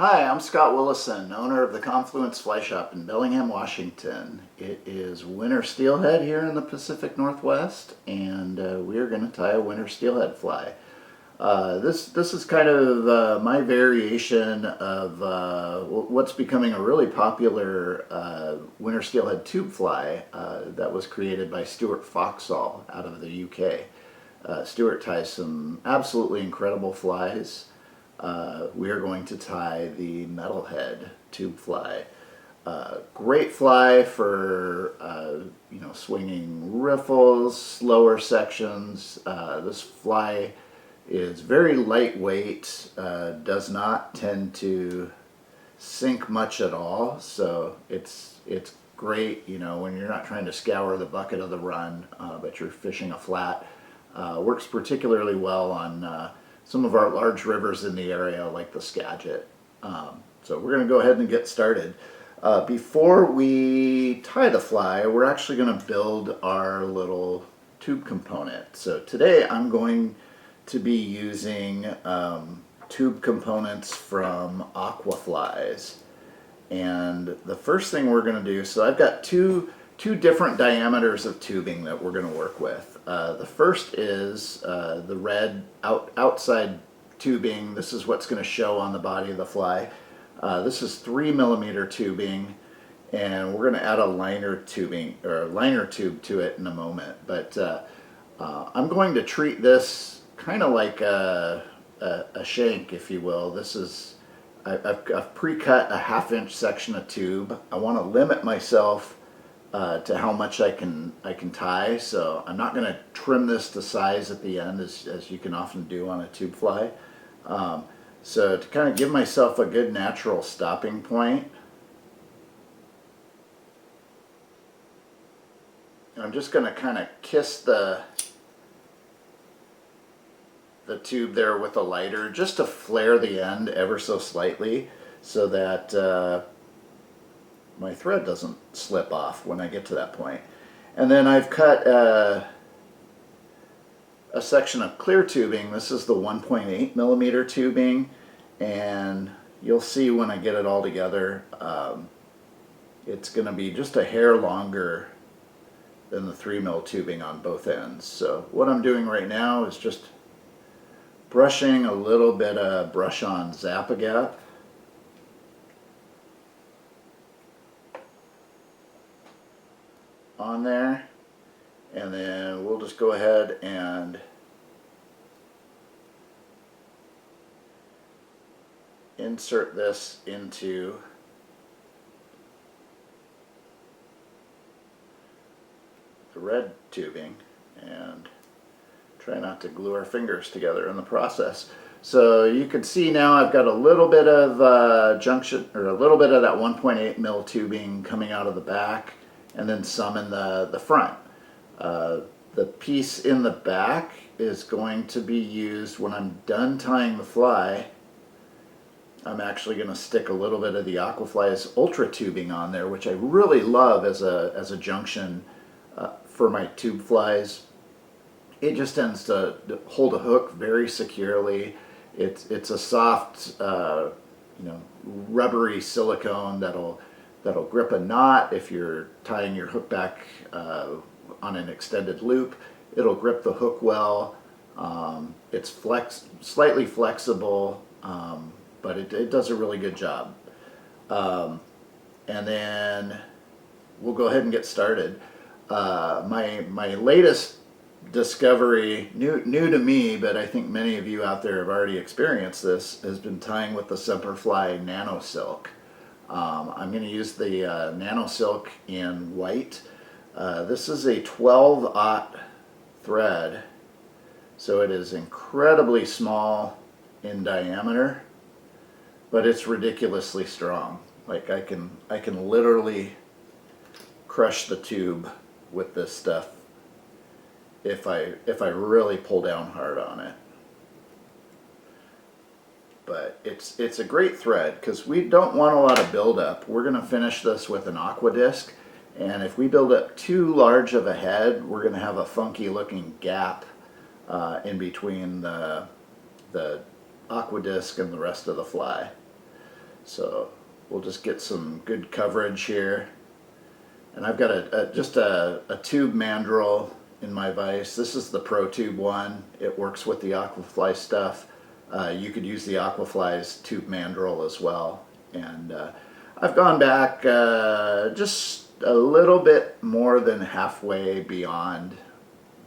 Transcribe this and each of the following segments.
Hi, I'm Scott Willison, owner of the Confluence Fly Shop in Bellingham, Washington. It is winter steelhead here in the Pacific Northwest, and we are going to tie a winter steelhead fly. This is kind of my variation of what's becoming a really popular winter steelhead tube fly that was created by Stuart Foxall out of the UK. Stuart ties some absolutely incredible flies. We are going to tie the metalhead tube fly. Great fly for swinging riffles, slower sections. This fly is very lightweight, does not tend to sink much at all, so it's great, when you're not trying to scour the bucket of the run, but you're fishing a flat. Works particularly well on some of our large rivers in the area, like the Skagit. So we're going to go ahead and get started. Before we tie the fly, we're actually going to build our little tube component. So today I'm going to be using tube components from Aqua flies. And the first thing we're going to do, so I've got two different diameters of tubing that we're going to work with. The first is the red outside tubing. This is what's going to show on the body of the fly. This is 3mm tubing, and we're going to add a liner tube to it in a moment. But I'm going to treat this kind of like a shank, if you will. This is I've pre-cut a 1/2-inch section of tube. I want to limit myself to how much I can tie, so I'm not going to trim this to size at the end, as you can often do on a tube fly. So to kind of give myself a good natural stopping point, I'm just going to kind of kiss the tube there with a lighter, just to flare the end ever so slightly, so that my thread doesn't slip off when I get to that point. And then I've cut a section of clear tubing. This is the 1.8mm tubing, and you'll see when I get it all together, it's going to be just a hair longer than the 3mm tubing on both ends. So what I'm doing right now is just brushing a little bit of brush on Zap-A-Gap. On there, and then we'll just go ahead and insert this into the red tubing and try not to glue our fingers together in the process. So you can see now I've got a little bit of junction, or a little bit of that 1.8mm tubing coming out of the back, and then some in the front. The piece in the back is going to be used when I'm done tying the fly. I'm actually going to stick a little bit of the Aquafly's ultra tubing on there, which I really love as a junction for my tube flies. It just tends to hold a hook very securely. It's a soft, rubbery silicone that'll grip a knot. If you're tying your hook back on an extended loop, it'll grip the hook well. It's slightly flexible, but it does a really good job. And then we'll go ahead and get started. My latest discovery, new to me, but I think many of you out there have already experienced this, has been tying with the Semperfli Nano Silk. I'm going to use the Nano Silk in white. This is a 12/0 thread, so it is incredibly small in diameter, but it's ridiculously strong. Like I can literally crush the tube with this stuff if I really pull down hard on it. But it's a great thread because we don't want a lot of buildup. We're going to finish this with an Aqua disc, and if we build up too large of a head, we're going to have a funky looking gap in between the Aqua disc and the rest of the fly. So we'll just get some good coverage here. And I've got just a tube mandrel in my vise. This is the Pro Tube one. It works with the Aquafly stuff. You could use the Aquafly's tube mandrel as well. And I've gone back just a little bit more than halfway beyond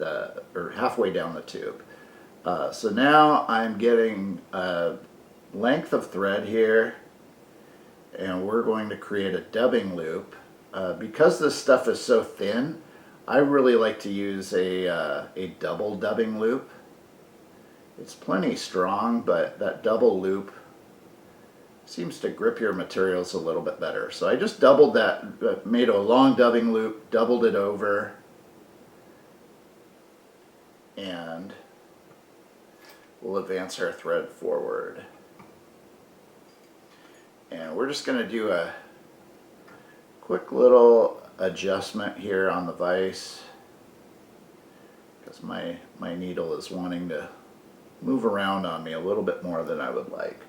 or halfway down the tube. So now I'm getting a length of thread here, and we're going to create a dubbing loop. Because this stuff is so thin, I really like to use a double dubbing loop. It's plenty strong, but that double loop seems to grip your materials a little bit better. So I just doubled that, made a long dubbing loop, doubled it over, and we'll advance our thread forward. And we're just going to do a quick little adjustment here on the vise because my needle is wanting to move around on me a little bit more than I would like.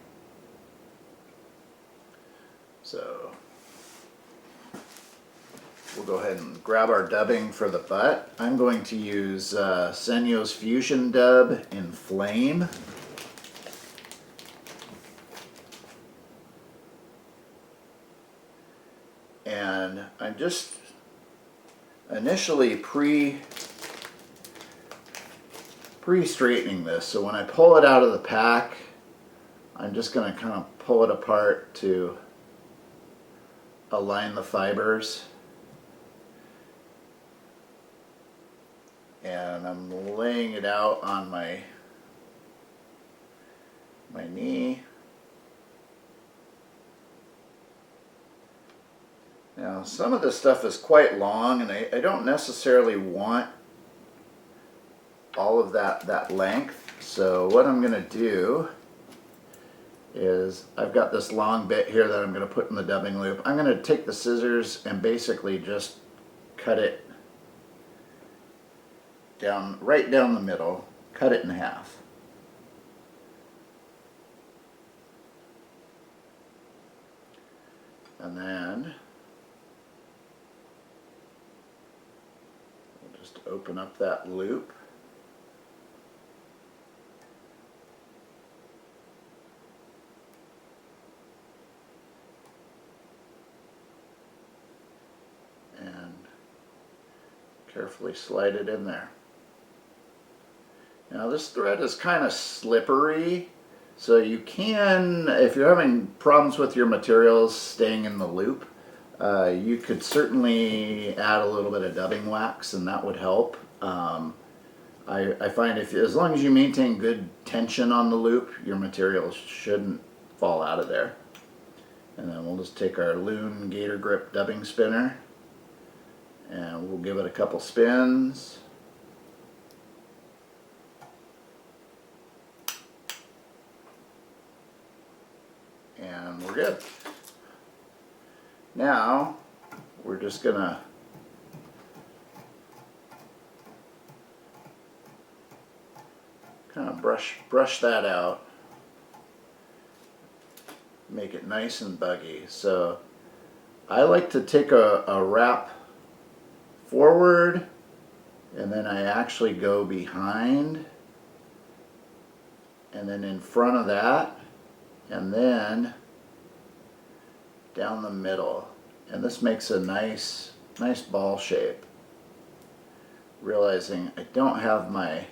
So we'll go ahead and grab our dubbing for the butt. I'm going to use Senyo's Fusion Dub in Flame. And I'm just initially pre-straightening this. So when I pull it out of the pack, I'm just going to kind of pull it apart to align the fibers. And I'm laying it out on my knee. Now, some of this stuff is quite long, and I don't necessarily want all of that length. So what I'm going to do is, I've got this long bit here that I'm going to put in the dubbing loop. I'm going to take the scissors and basically just cut it down, right down the middle, cut it in half. And then just open up that loop. And carefully slide it in there. Now this thread is kind of slippery, so you can, if you're having problems with your materials staying in the loop, you could certainly add a little bit of dubbing wax, and that would help. I find as long as you maintain good tension on the loop, your materials shouldn't fall out of there. And then we'll just take our Loon Gator Grip dubbing spinner, and we'll give it a couple spins. And we're good. Now, we're just going to kind of brush that out, make it nice and buggy. So I like to take a wrap forward, and then I actually go behind, and then in front of that, and then down the middle. And this makes a nice ball shape. Realizing I don't have my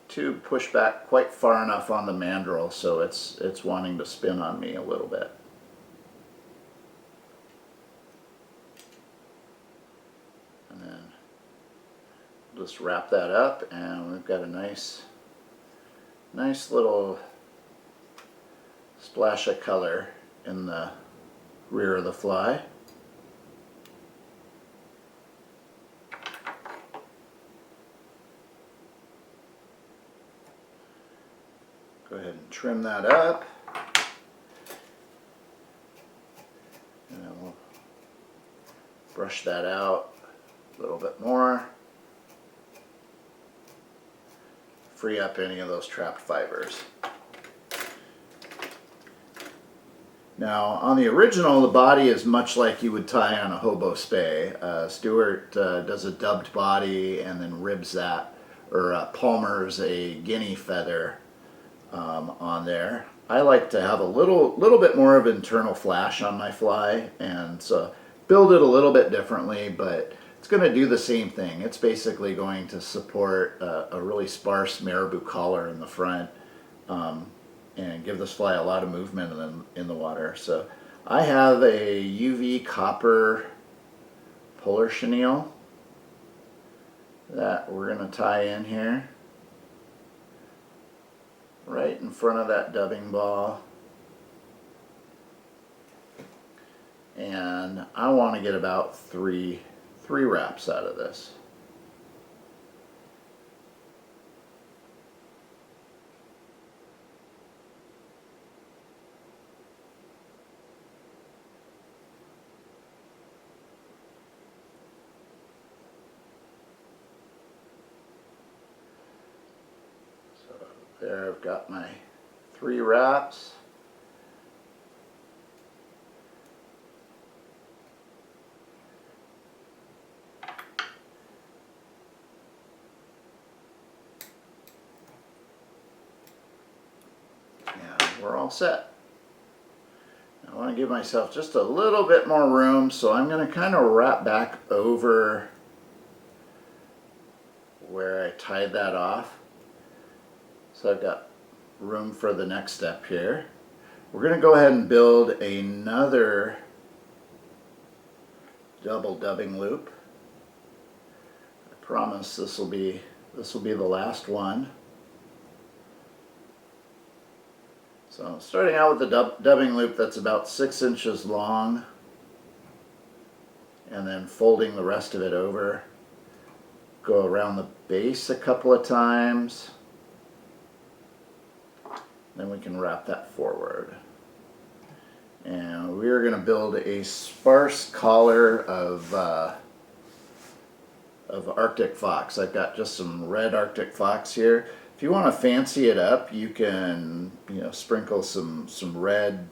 tube pushed back quite far enough on the mandrel, so it's wanting to spin on me a little bit. And then just wrap that up, and we've got a nice little splash of color in the rear of the fly. Go ahead and trim that up, and then we'll brush that out a little bit more. Free up any of those trapped fibers. Now, on the original, the body is much like you would tie on a hobo spey. Stewart does a dubbed body and then ribs that, or palmers a guinea feather on there. I like to have a little bit more of internal flash on my fly, and so build it a little bit differently, but it's going to do the same thing. It's basically going to support a really sparse Marabou collar in the front, and give this fly a lot of movement in the water. So I have a UV copper polar chenille that we're going to tie in here right in front of that dubbing ball, and I want to get about three wraps out of this. There, I've got my 3 wraps. And we're all set. I want to give myself just a little bit more room, so I'm going to kind of wrap back over where I tied that off. So I've got room for the next step here. We're going to go ahead and build another double dubbing loop. I promise this will be the last one. So starting out with the dubbing loop that's about 6 inches long, and then folding the rest of it over. Go around the base a couple of times. Then we can wrap that forward. And we're going to build a sparse collar of Arctic fox. I've got just some red Arctic fox here. If you want to fancy it up, you can, sprinkle some red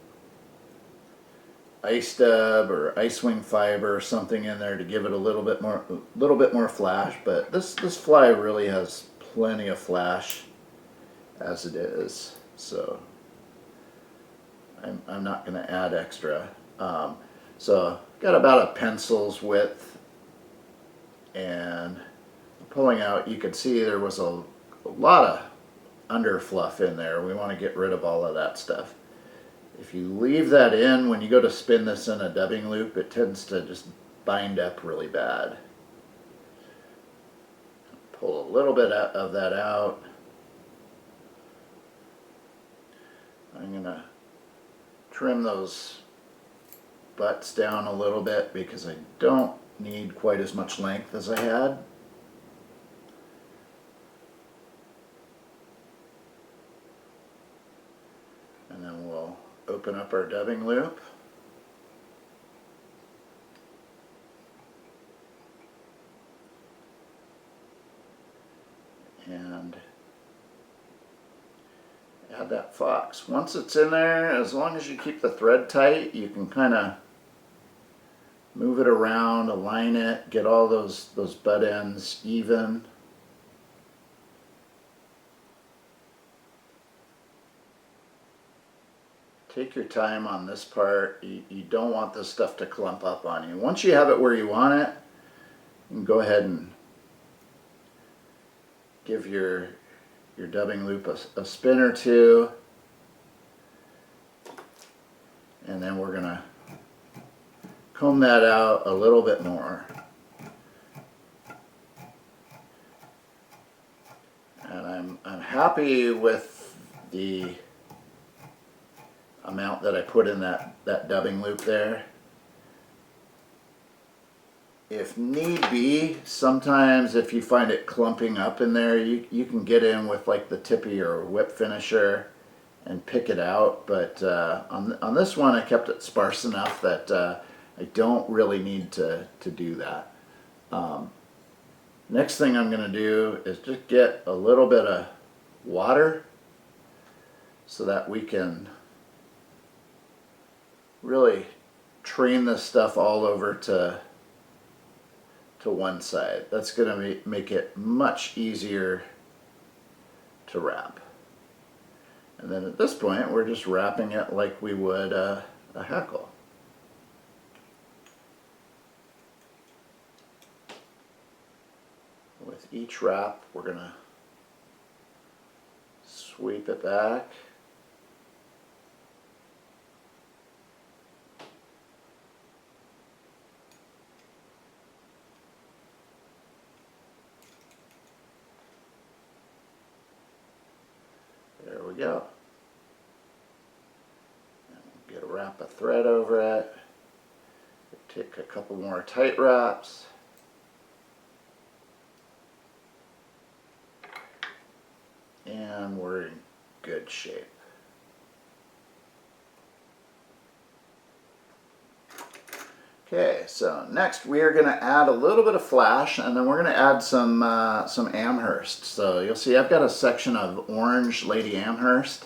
ice dub or ice wing fiber or something in there to give it a little bit more flash. But this fly really has plenty of flash as it is. So I'm not going to add extra. So got about a pencil's width, and pulling out, you can see there was a lot of under fluff in there. We want to get rid of all of that stuff. If you leave that in, when you go to spin this in a dubbing loop, it tends to just bind up really bad. Pull a little bit of that out. I'm going to trim those butts down a little bit because I don't need quite as much length as I had. And then we'll open up our dubbing loop. And add that fox. Once it's in there, as long as you keep the thread tight, you can kind of move it around, align it, get all those butt ends even. Take your time on this part. You don't want this stuff to clump up on you. Once you have it where you want it, you can go ahead and give your dubbing loop a spin or two, and then we're going to comb that out a little bit more. And I'm happy with the amount that I put in that dubbing loop there. If need be, sometimes if you find it clumping up in there, you can get in with like the tippy or whip finisher and pick it out. But on this one, I kept it sparse enough that I don't really need to do that. Next thing I'm going to do is just get a little bit of water so that we can really train this stuff all over to one side. That's going to make it much easier to wrap. And then at this point, we're just wrapping it like we would a Hackle. With each wrap, we're going to sweep it back. There we go. And we'll get a wrap of thread over it. Take a couple more tight wraps. And we're in good shape. Okay, so next we are going to add a little bit of flash, and then we're going to add some Amherst. So you'll see I've got a section of orange Lady Amherst.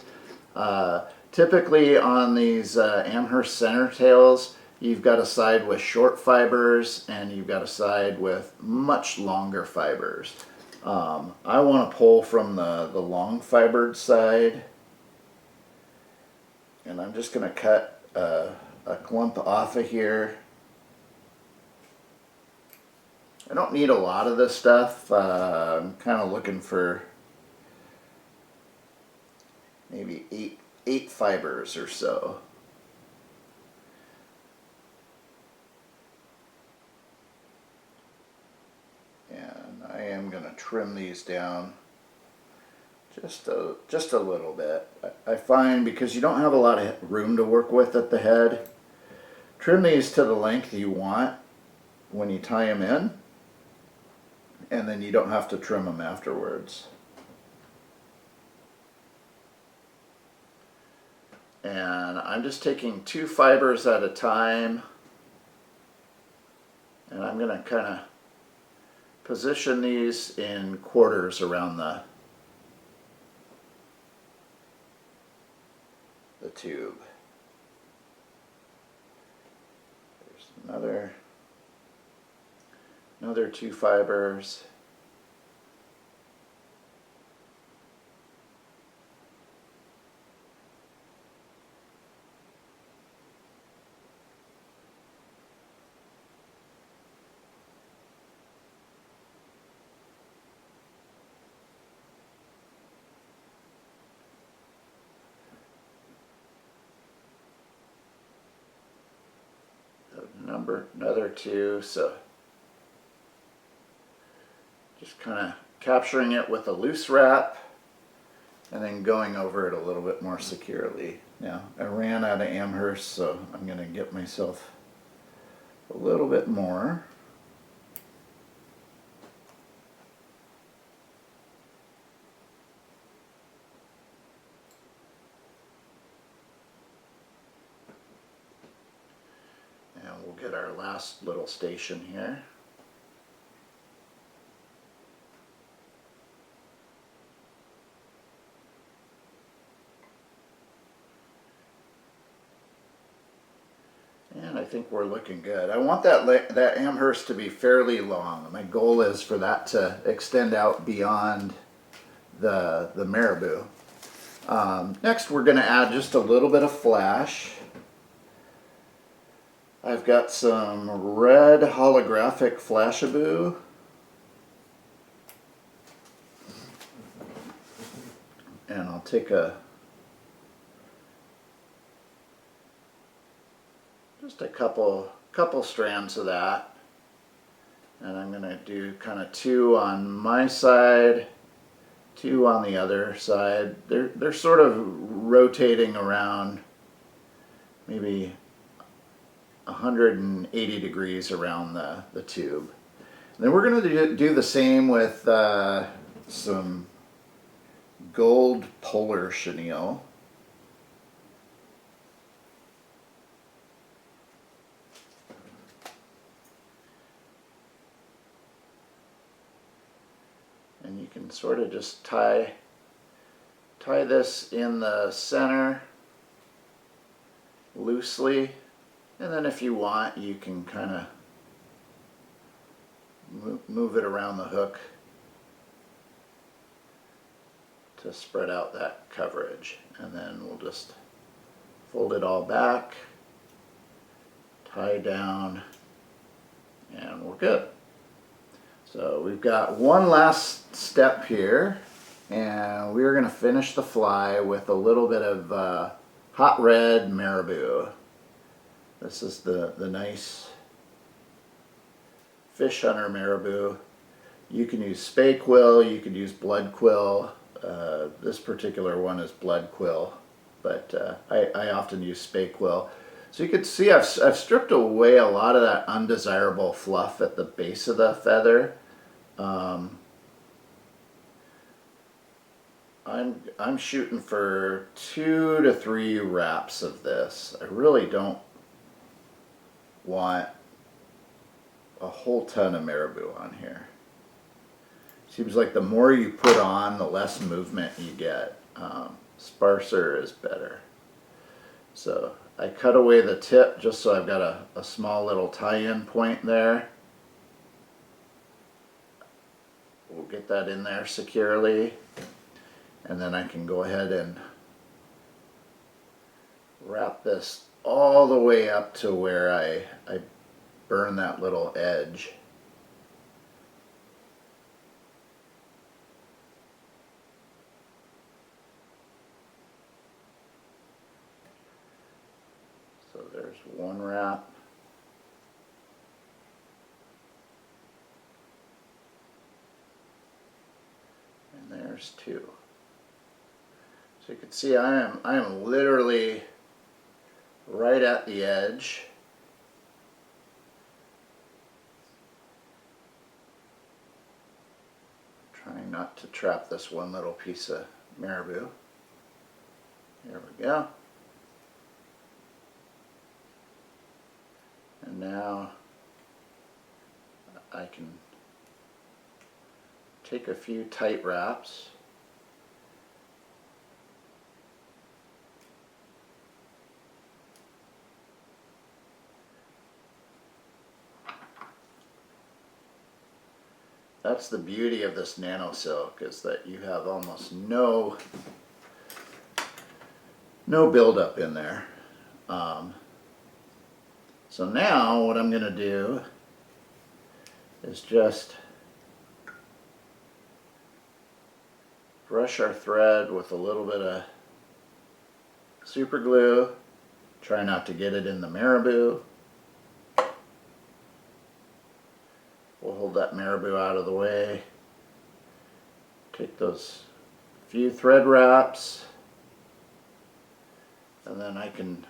Typically on these Amherst center tails, you've got a side with short fibers and you've got a side with much longer fibers. I want to pull from the long fibered side, and I'm just going to cut a clump off of here. I don't need a lot of this stuff. I'm kind of looking for maybe eight fibers or so. And I am going to trim these down just a little bit. I find because you don't have a lot of room to work with at the head, trim these to the length you want when you tie them in, and then you don't have to trim them afterwards. And I'm just taking 2 fibers at a time, and I'm going to kind of position these in quarters around the tube. There's another 2 fibers. Another 2, so just kind of capturing it with a loose wrap and then going over it a little bit more securely. Now, I ran out of Amherst, so I'm going to get myself a little bit more. We'll get our last little station here. And I think we're looking good. I want that Amherst to be fairly long. My goal is for that to extend out beyond the Marabou. Next we're going to add just a little bit of flash. I've got some red holographic Flashabou. And I'll take just a couple strands of that. And I'm going to do kind of 2 on my side, 2 on the other side. They're sort of rotating around maybe 180 degrees around the tube. And then we're going to do the same with some gold polar chenille. And you can sort of just tie this in the center loosely And then if you want, you can kind of move it around the hook to spread out that coverage. And then we'll just fold it all back, tie down, and we're good. So we've got one last step here, and we're going to finish the fly with a little bit of hot red Marabou. This is the nice fish hunter Marabou. You can use Spey Quill, you could use blood quill. This particular one is blood quill, but I often use Spey Quill. So you can see I've stripped away a lot of that undesirable fluff at the base of the feather. I'm shooting for 2 to 3 wraps of this. I really don't want a whole ton of Marabou on here. Seems like the more you put on, the less movement you get. Sparser is better. So I cut away the tip just so I've got a small little tie-in point there. We'll get that in there securely, and then I can go ahead and wrap this all the way up to where I burn that little edge. So there's one wrap. And there's 2. So you can see I am literally right at the edge. Trying not to trap this one little piece of Marabou. There we go. And now I can take a few tight wraps. That's the beauty of this nano silk, is that you have almost no buildup in there. So now what I'm going to do is just brush our thread with a little bit of super glue. Try not to get it in the Marabou. We'll hold that Marabou out of the way. Take those few thread wraps, and then I can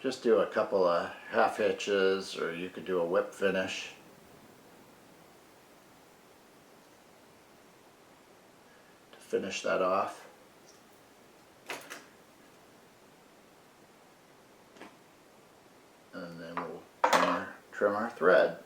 just do a couple of half hitches, or you could do a whip finish. To finish that off. And then we'll trim our thread.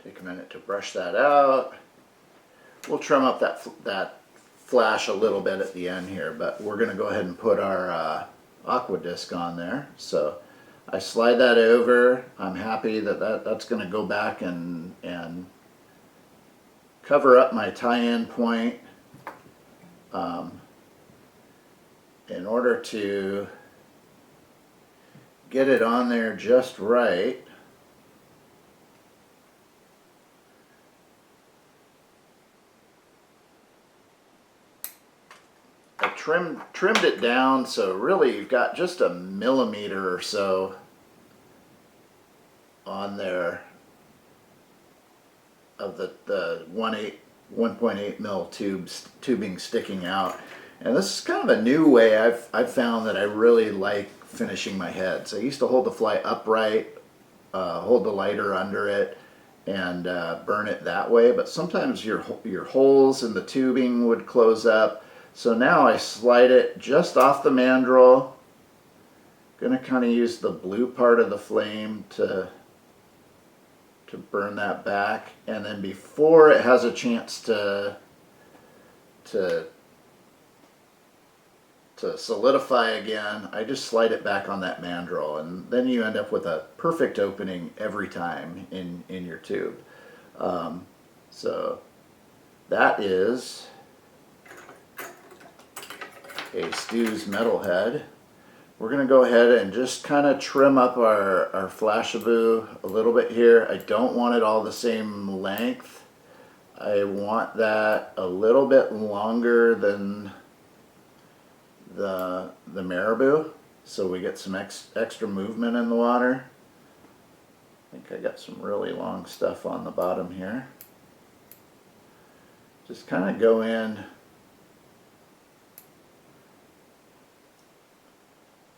Take a minute to brush that out. We'll trim up that flash a little bit at the end here, but we're going to go ahead and put our Aqua disc on there. So I slide that over. I'm happy that that's going to go back and cover up my tie-in point. In order to get it on there just right, I trimmed it down, so really you've got just a millimeter or so on there of the 1.8 mil tubing sticking out. And this is kind of a new way I've found that I really like finishing my heads. I used to hold the fly upright, hold the lighter under it, and burn it that way, but sometimes your holes in the tubing would close up. So now I slide it just off the mandrel, Going to kind of use the blue part of the flame to burn that back, and then before it has a chance to solidify again, I just slide it back on that mandrel, and then you end up with a perfect opening every time in your tube. So that is a Stew's metalhead. We're going to go ahead and just kind of trim up our Flashabou a little bit here. I don't want it all the same length. I want that a little bit longer than the Marabou, so we get some extra movement in the water. I think I got some really long stuff on the bottom here. Just kind of go in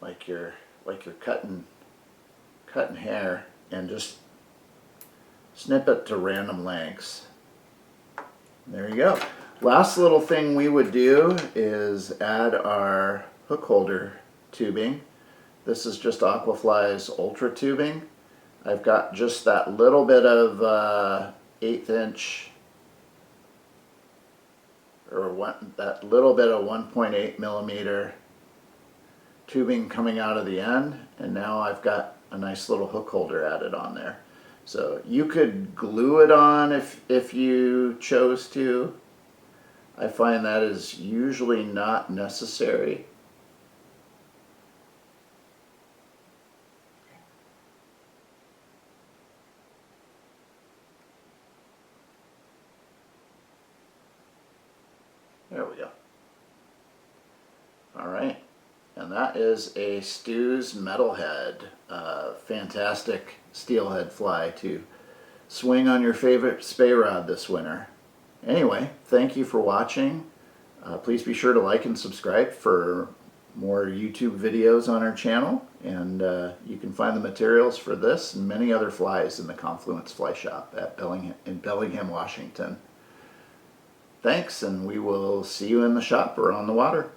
like you're cutting hair, and just snip it to random lengths. There you go. Last little thing we would do is add our hook holder tubing. This is just Aquafly's Ultra tubing. I've got just that little bit of 1/8 inch, or that little bit of 1.8 millimeter tubing coming out of the end, and now I've got a nice little hook holder added on there. So you could glue it on if you chose to. I find that is usually not necessary. There we go. All right. And that is a Stew's metalhead. Fantastic steelhead fly to swing on your favorite Spey rod this winter. Anyway, thank you for watching. Please be sure to like and subscribe for more YouTube videos on our channel. And you can find the materials for this and many other flies in the Confluence Fly Shop at Bellingham, Washington. Thanks, and we will see you in the shop or on the water.